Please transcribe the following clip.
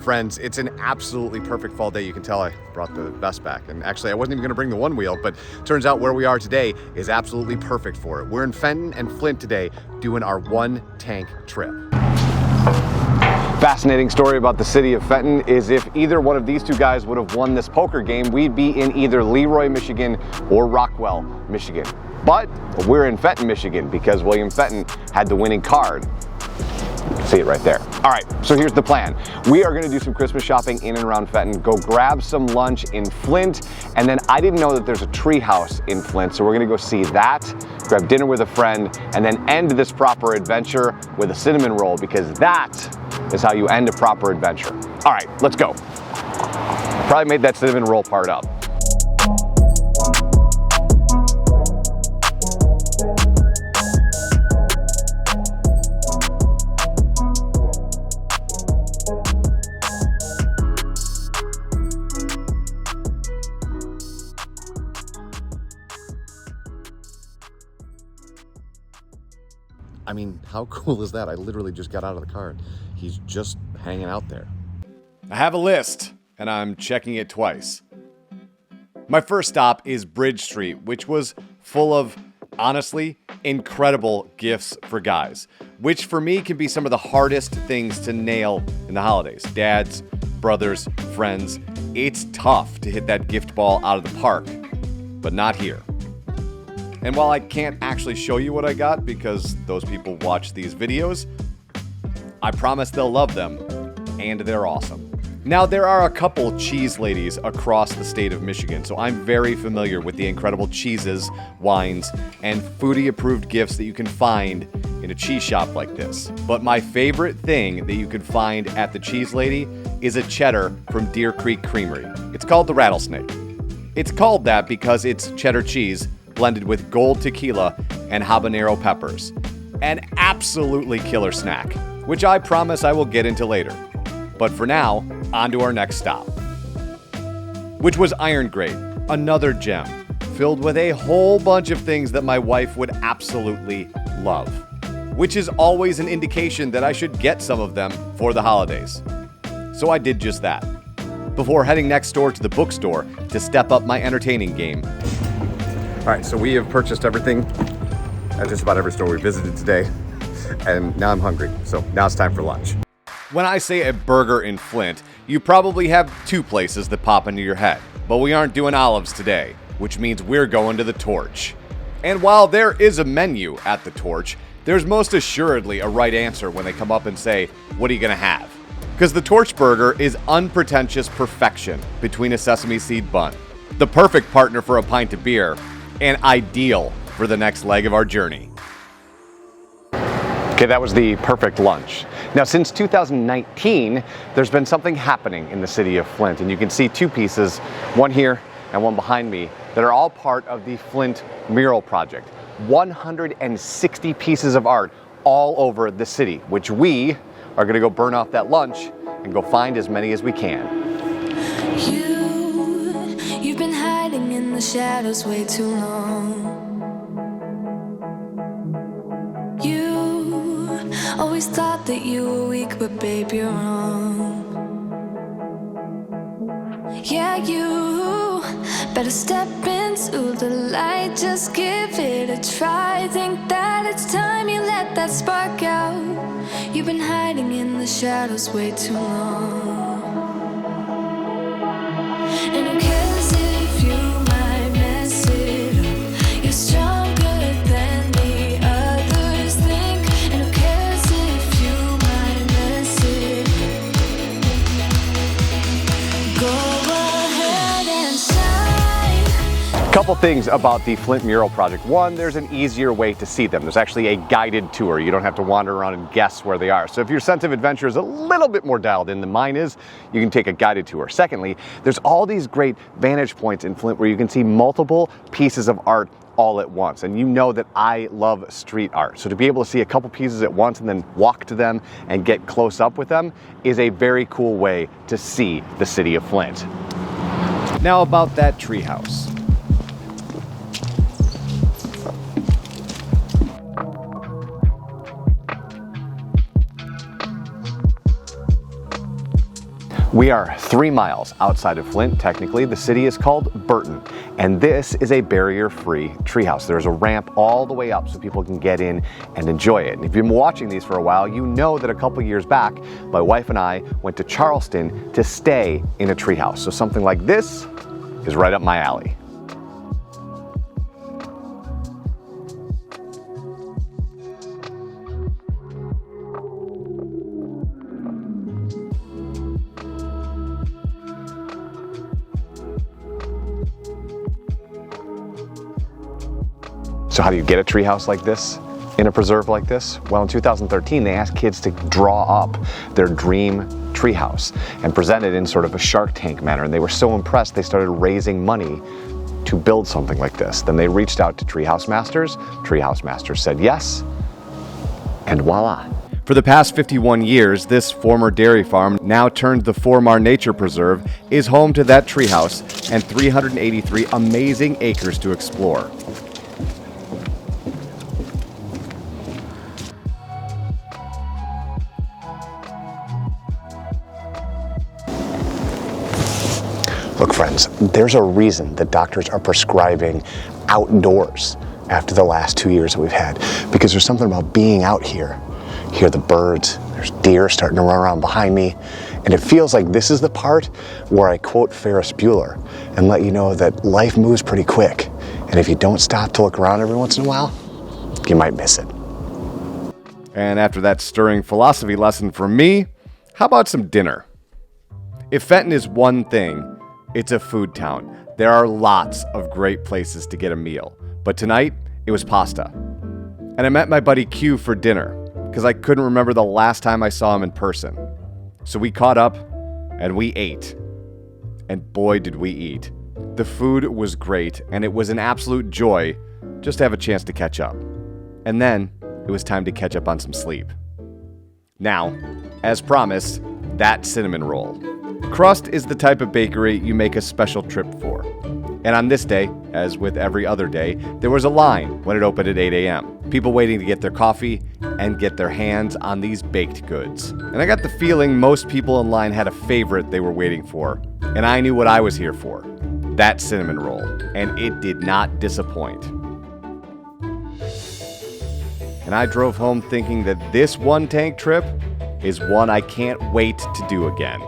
Friends, it's an absolutely perfect fall day. You can tell I brought the vest back. And actually, I wasn't even gonna bring the one wheel, but turns out where we are today is absolutely perfect for it. We're in Fenton and Flint today doing our one tank trip. Fascinating story about the city of Fenton is if either one of these two guys would have won this poker game, we'd be in either Leroy, Michigan or Rockwell, Michigan. But we're in Fenton, Michigan because William Fenton had the winning card. See it right there. All right, so here's the plan. We are gonna do some Christmas shopping in and around Fenton, go grab some lunch in Flint, and then I didn't know that there's a treehouse in Flint, so we're gonna go see that, grab dinner with a friend, and then end this proper adventure with a cinnamon roll, because that is how you end a proper adventure. All right, let's go. Probably made that cinnamon roll part up. I mean, how cool is that? I literally just got out of the car. He's just hanging out there. I have a list, and I'm checking it twice. My first stop is Bridge Street, which was full of, honestly, incredible gifts for guys, which for me can be some of the hardest things to nail in the holidays. Dads, brothers, friends. It's tough to hit that gift ball out of the park, but not here. And while I can't actually show you what I got because those people watch these videos, I promise they'll love them, and they're awesome. Now, there are a couple cheese ladies across the state of Michigan, so I'm very familiar with the incredible cheeses, wines, and foodie-approved gifts that you can find in a cheese shop like this. But my favorite thing that you can find at the Cheese Lady is a cheddar from Deer Creek Creamery. It's called the Rattlesnake. It's called that because it's cheddar cheese blended with gold tequila and habanero peppers. An absolutely killer snack, which I promise I will get into later. But for now, on to our next stop, which was Iron Grate, another gem, filled with a whole bunch of things that my wife would absolutely love, which is always an indication that I should get some of them for the holidays. So I did just that, before heading next door to the bookstore to step up my entertaining game. All right, so we have purchased everything at just about every store we visited today, and now I'm hungry, so now it's time for lunch. When I say a burger in Flint, you probably have two places that pop into your head, but we aren't doing Olives today, which means we're going to the Torch. And while there is a menu at the Torch, there's most assuredly a right answer when they come up and say, what are you gonna have? Because the Torch burger is unpretentious perfection between a sesame seed bun, the perfect partner for a pint of beer, and ideal for the next leg of our journey. Okay, that was the perfect lunch. Now, since 2019, there's been something happening in the city of Flint, and you can see two pieces, one here and one behind me, that are all part of the Flint Mural project. 160 pieces of art all over the city, which we are gonna go burn off that lunch and go find as many as we can. You've been hiding in the shadows way too long. You always thought that you were weak, but babe, you're wrong. Yeah, you better step into the light, just give it a try. Think that it's time you let that spark out. You've been hiding in the shadows way too long. And who cares if you might mess it up? You're stronger than the others think. And who cares if you might mess it up? Go ahead and shine. Couple things about the Flint Mural project. One, there's an easier way to see them. There's actually a guided tour. You don't have to wander around and guess where they are. So if your sense of adventure is a little bit more dialed in than mine is, you can take a guided tour. Secondly, there's all these great vantage points in Flint where you can see multiple pieces of art all at once. And you know that I love street art. So to be able to see a couple pieces at once and then walk to them and get close up with them is a very cool way to see the city of Flint. Now about that treehouse. We are 3 miles outside of Flint. Technically, the city is called Burton, and this is a barrier-free treehouse. There's a ramp all the way up so people can get in and enjoy it. And if you've been watching these for a while, you know that a couple years back, my wife and I went to Charleston to stay in a treehouse. So something like this is right up my alley. So how do you get a treehouse like this in a preserve like this? Well, in 2013, they asked kids to draw up their dream treehouse and present it in sort of a Shark Tank manner. And they were so impressed, they started raising money to build something like this. Then they reached out to Treehouse Masters. Treehouse Masters said yes, and voila. For the past 51 years, this former dairy farm, now turned the Formar Nature Preserve, is home to that treehouse and 383 amazing acres to explore. Look, friends, there's a reason that doctors are prescribing outdoors after the last 2 years that we've had, because there's something about being out here. You hear the birds, there's deer starting to run around behind me, and it feels like this is the part where I quote Ferris Bueller and let you know that life moves pretty quick, and if you don't stop to look around every once in a while, you might miss it. And after that stirring philosophy lesson from me, how about some dinner? If Fenton is one thing, it's a food town. There are lots of great places to get a meal. But tonight, it was pasta. And I met my buddy Q for dinner, because I couldn't remember the last time I saw him in person. So we caught up, and we ate. And boy, did we eat. The food was great, and it was an absolute joy just to have a chance to catch up. And then, it was time to catch up on some sleep. Now, as promised, that cinnamon roll. Crust is the type of bakery you make a special trip for. And on this day, as with every other day, there was a line when it opened at 8 a.m. People waiting to get their coffee and get their hands on these baked goods. And I got the feeling most people in line had a favorite they were waiting for. And I knew what I was here for. That cinnamon roll. And it did not disappoint. And I drove home thinking that this one tank trip is one I can't wait to do again.